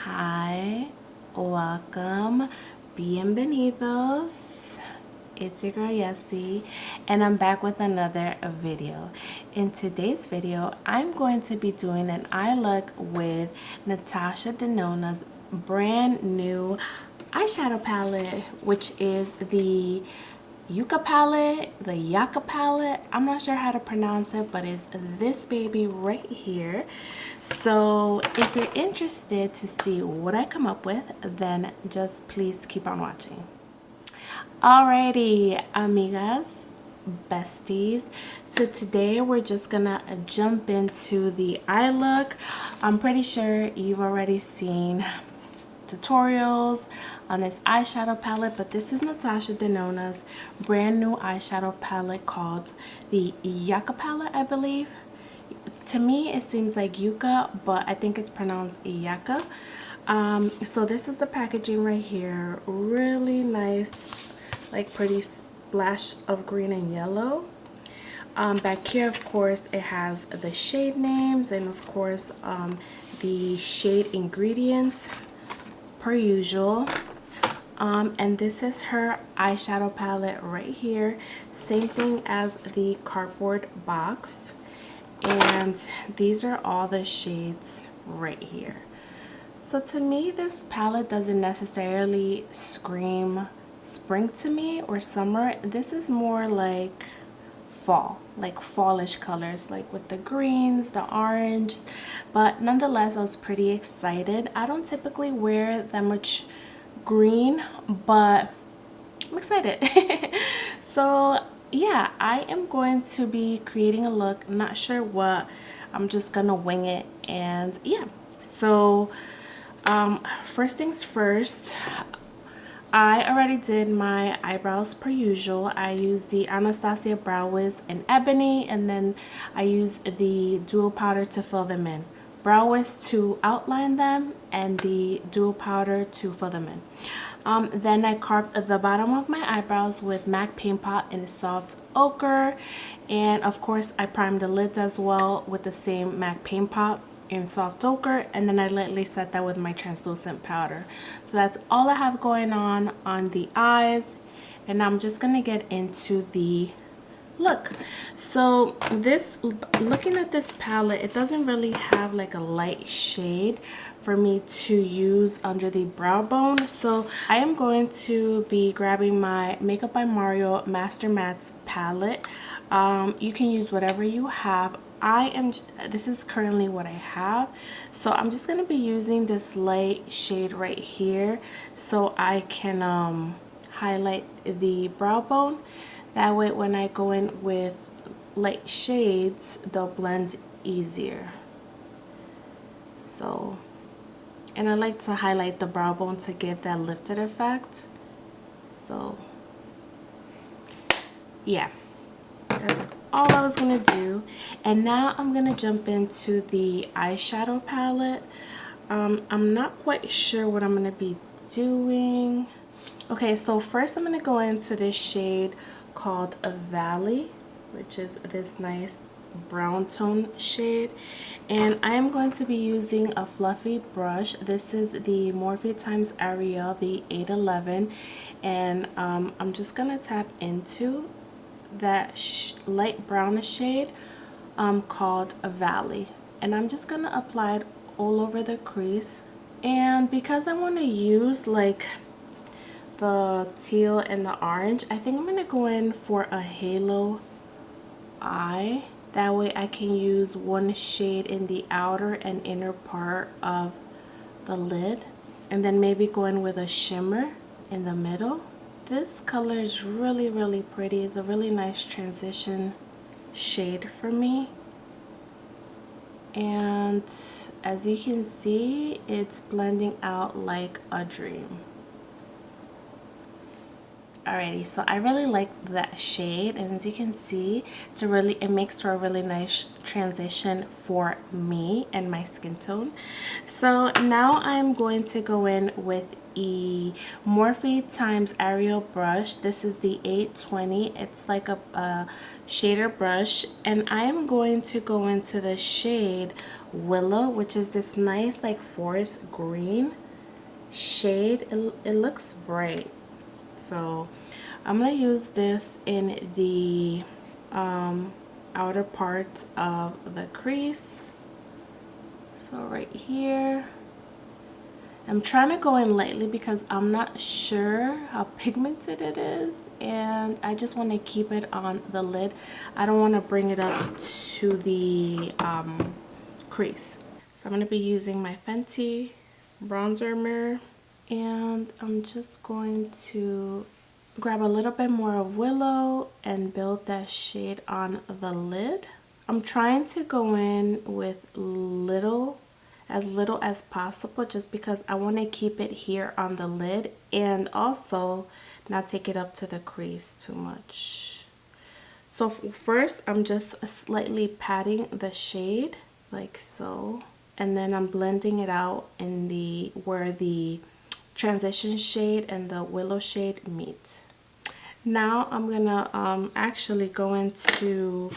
Hi, welcome, bienvenidos. It's your girl Yessie, and I'm back with another video. In today's video, I'm going to be doing an eye look with Natasha Denona's brand new eyeshadow palette, which is the Yucca palette, the Yucca palette. I'm not sure how to pronounce it, but it's this baby right here. So if you're interested to see what I come up with, then just please keep on watching. Alrighty, amigas, besties. So today we're just gonna jump into the eye look. I'm pretty sure you've already seen tutorials on this eyeshadow palette, but this is Natasha Denona's brand new eyeshadow palette called the Yucca palette, I believe. To me it seems like Yucca, but I think it's pronounced Yucca. So this is the packaging right here. Really nice, like pretty splash of green and yellow. Back here, of course, it has the shade names and of course the shade ingredients per usual. And this is her eyeshadow palette right here. Same thing as the cardboard box. And these are all the shades right here. So to me, this palette doesn't necessarily scream spring to me or summer. This is more like fall, like fallish colors, like with the greens, the orange. But nonetheless, I was pretty excited. I don't typically wear that much green, but I'm excited. So yeah, I am going to be creating a look. I'm not sure what. I'm just gonna wing it, and yeah. So first things first, I already did my eyebrows per usual. I used the Anastasia Brow Wiz in Ebony, and then I used the dual powder to fill them in. Brow Wiz to outline them and the dual powder to fill them in. Then I carved the bottom of my eyebrows with MAC Paint Pot in soft ochre, and of course I primed the lids as well with the same MAC Paint Pot in soft ochre, and then I lightly set that with my translucent powder. So that's all I have going on the eyes, and I'm just gonna get into the look. So this, looking at this palette, it doesn't really have like a light shade for me to use under the brow bone. So I am going to be grabbing my Makeup by Mario Master Mattes palette. You can use whatever you have. This is currently what I have, so I'm just going to be using this light shade right here so I can highlight the brow bone. That way when I go in with light shades, they'll blend easier. So, and I like to highlight the brow bone to give that lifted effect. So yeah, that's all I was gonna do. And now I'm gonna jump into the eyeshadow palette. I'm not quite sure what I'm gonna be doing. Okay, so first I'm gonna go into this shade called a Valley, which is this nice brown tone shade, and I am going to be using a fluffy brush. This is the Morphe times Ariel, the 811, and I'm just gonna tap into that light brownish shade called a Valley, and I'm just gonna apply it all over the crease. And because I want to use like the teal and the orange, I think I'm gonna go in for a halo eye. That way I can use one shade in the outer and inner part of the lid, and then maybe go in with a shimmer in the middle. This color is really pretty. It's a really nice transition shade for me, and as you can see, it's blending out like a dream. Alrighty, so I really like that shade, and as you can see, it makes for a really nice transition for me and my skin tone. So now I'm going to go in with a Morphe times Ariel brush. This is the 820. It's like a shader brush, and I am going to go into the shade Willow, which is this nice like forest green shade. It looks bright. So I'm gonna use this in the outer part of the crease. So right here. I'm trying to go in lightly because I'm not sure how pigmented it is, and I just want to keep it on the lid. I don't want to bring it up to the crease. So I'm going to be using my Fenty bronzer mirror, and I'm just going to grab a little bit more of Willow and build that shade on the lid. I'm trying to go in with as little as possible, just because I want to keep it here on the lid and also not take it up to the crease too much. So first I'm just slightly patting the shade like so, and then I'm blending it out in the where the transition shade and the Willow shade meet. Now I'm gonna actually go into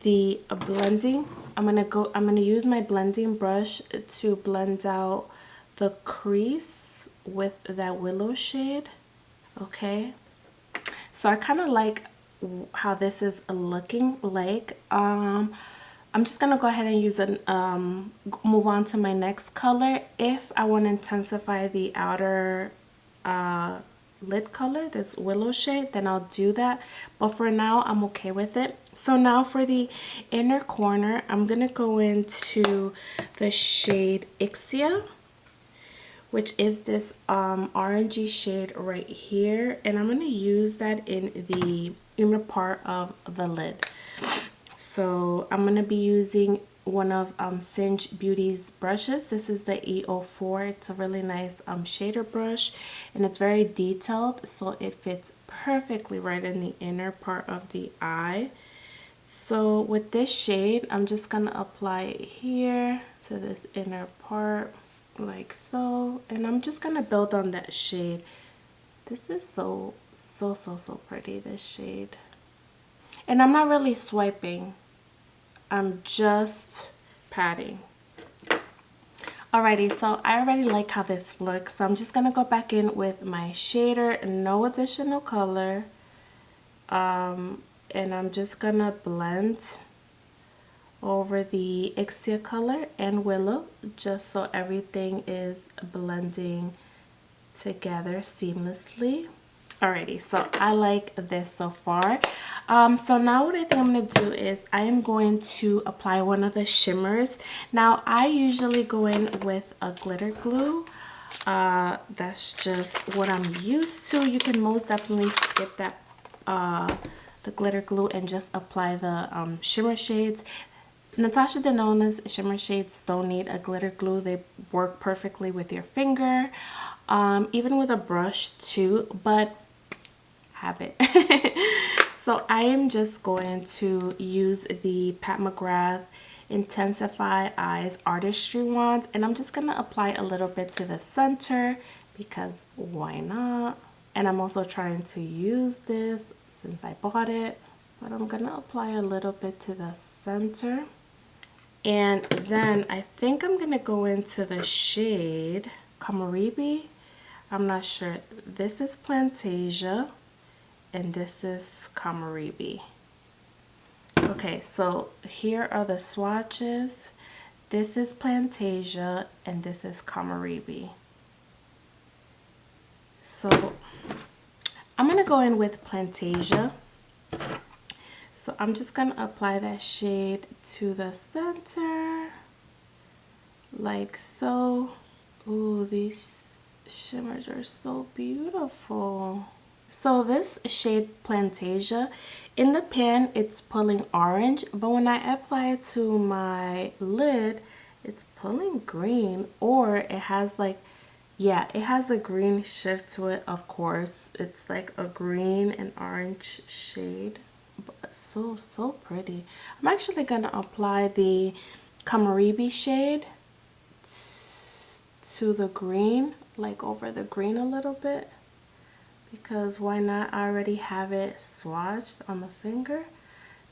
the blending. I'm gonna use my blending brush to blend out the crease with that Willow shade. Okay, so I kind of like how this is looking like. I'm just gonna go ahead and use move on to my next color. If I want to intensify the outer lid color, this Willow shade, then I'll do that, but for now I'm okay with it. So now for the inner corner, I'm gonna go into the shade Ixia, which is this orangey shade right here, and I'm gonna use that in the inner part of the lid. So I'm gonna be using one of Singe Beauty's brushes. This is the E.L.F. It's a really nice shader brush, and it's very detailed, so it fits perfectly right in the inner part of the eye. So with this shade, I'm just gonna apply it here to this inner part like so, and I'm just gonna build on that shade. This is so pretty, this shade. And I'm not really swiping, I'm just patting. Alrighty, so I already like how this looks, so I'm just gonna go back in with my shader, no additional color, and I'm just gonna blend over the Ixia color and Willow, just so everything is blending together seamlessly. Alrighty, so I like this so far. So now what I think I'm going to do is I am going to apply one of the shimmers. Now I usually go in with a glitter glue. That's just what I'm used to. You can most definitely skip that the glitter glue and just apply the shimmer shades. Natasha Denona's shimmer shades don't need a glitter glue. They work perfectly with your finger, even with a brush too, but habit. So I am just going to use the McGrath IntensifEYES Artistry wand, and I'm just going to apply a little bit to the center because why not? And I'm also trying to use this since I bought it, but I'm going to apply a little bit to the center. And then I think I'm going to go into the shade Kamaribi. I'm not sure. This is Plantasia and this is Kamaribi. Okay, so here are the swatches. This is Plantasia and this is Kamaribi. So I'm going to go in with Plantasia. So I'm just going to apply that shade to the center like so. Ooh, these shimmers are so beautiful. So this shade Plantasia, in the pan it's pulling orange, but when I apply it to my lid, it's pulling green, or it has like, yeah, it has a green shift to it, of course. It's like a green and orange shade, but so pretty. I'm actually gonna apply the Kamaribi shade to the green, like over the green a little bit, because why not? I already have it swatched on the finger.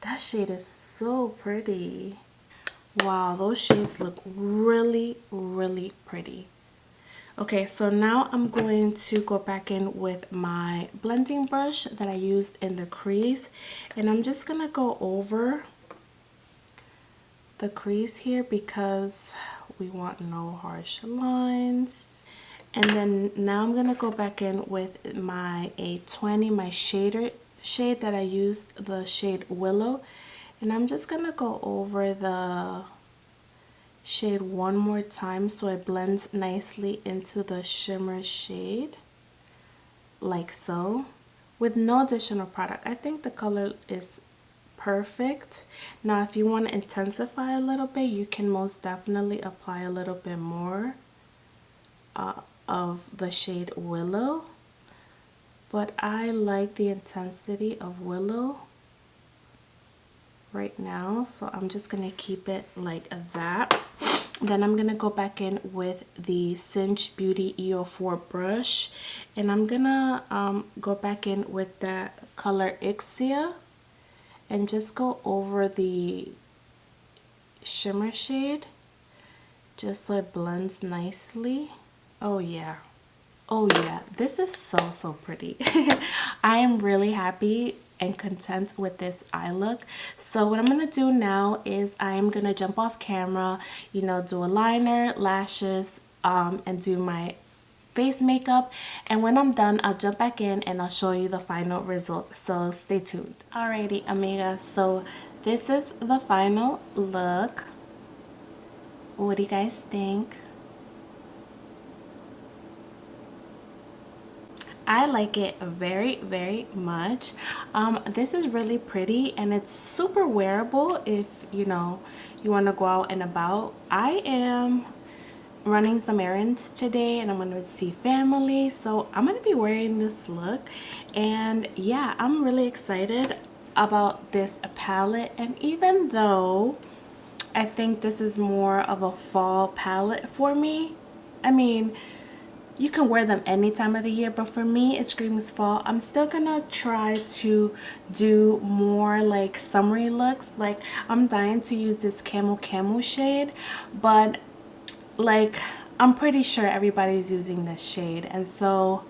That shade is so pretty. Wow, those shades look really, really pretty. Okay, so now I'm going to go back in with my blending brush that I used in the crease, and I'm just gonna go over the crease here because we want no harsh lines. And then now I'm gonna go back in with my A20, my shade that I used, the shade Willow, and I'm just gonna go over the shade one more time so it blends nicely into the shimmer shade, like so, with no additional product. I think the color is perfect. Now if you want to intensify a little bit, you can most definitely apply a little bit more of the shade Willow, but I like the intensity of Willow right now, so I'm just gonna keep it like that. Then I'm gonna go back in with the Cinch Beauty E.L.F brush, and I'm gonna go back in with that color Ixia and just go over the shimmer shade just so it blends nicely. Oh yeah, oh yeah, this is so pretty. I am really happy and content with this eye look. So what I'm gonna do now is I am gonna jump off camera, you know, do a liner, lashes, and do my face makeup, and when I'm done I'll jump back in and I'll show you the final result, so stay tuned. Alrighty amigas, so this is the final look. What do you guys think? I like it very much. This is really pretty and it's super wearable if you know you want to go out and about. I am running some errands today and I'm going to see family, so I'm going to be wearing this look, and yeah, I'm really excited about this palette. And even though I think this is more of a fall palette for me, I mean, you can wear them any time of the year, but for me it screams fall. I'm still gonna try to do more like summery looks. Like I'm dying to use this camel shade, but like I'm pretty sure everybody's using this shade, and so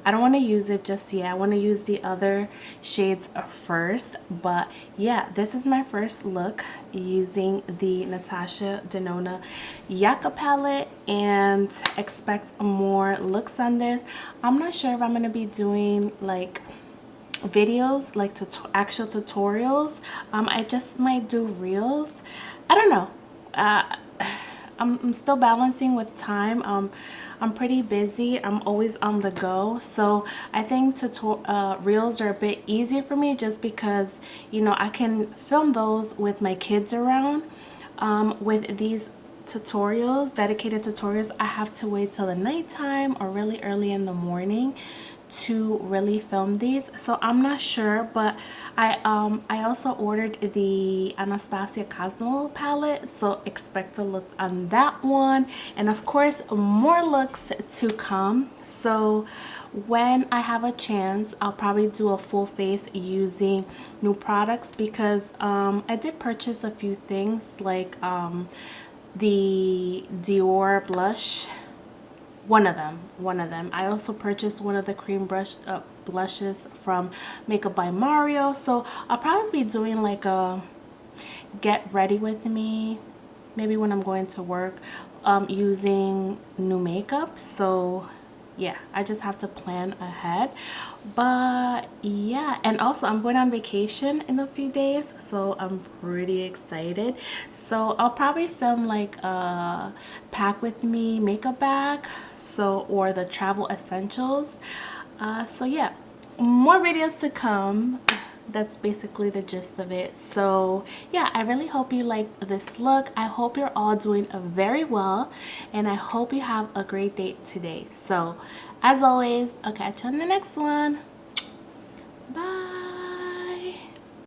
I don't want to use it just yet. I want to use the other shades first. But yeah, this is my first look using the Natasha Denona Yucca palette, and expect more looks on this. I'm not sure if I'm going to be doing like videos, like actual tutorials. I just might do reels. I don't know. I'm still balancing with time. I'm pretty busy. I'm always on the go, so I think reels are a bit easier for me just because, you know, I can film those with my kids around. With these tutorials, dedicated tutorials, I have to wait till the nighttime or really early in the morning to really film these, so I'm not sure. But I also ordered the Anastasia Cosmo palette, so expect to look on that one, and of course more looks to come. So when I have a chance, I'll probably do a full face using new products, because I did purchase a few things like the Dior blush. One of them. I also purchased one of the cream blushes from Makeup by Mario. So I'll probably be doing like a get ready with me, maybe when I'm going to work, using new makeup. So yeah, I just have to plan ahead. But yeah, and also I'm going on vacation in a few days, so I'm pretty excited. So I'll probably film like a pack with me makeup bag, so, or the travel essentials. So yeah, more videos to come. That's basically the gist of it. So yeah, I really hope you like this look. I hope you're all doing very well, and I hope you have a great day today. So as always, I'll catch you on the next one. Bye.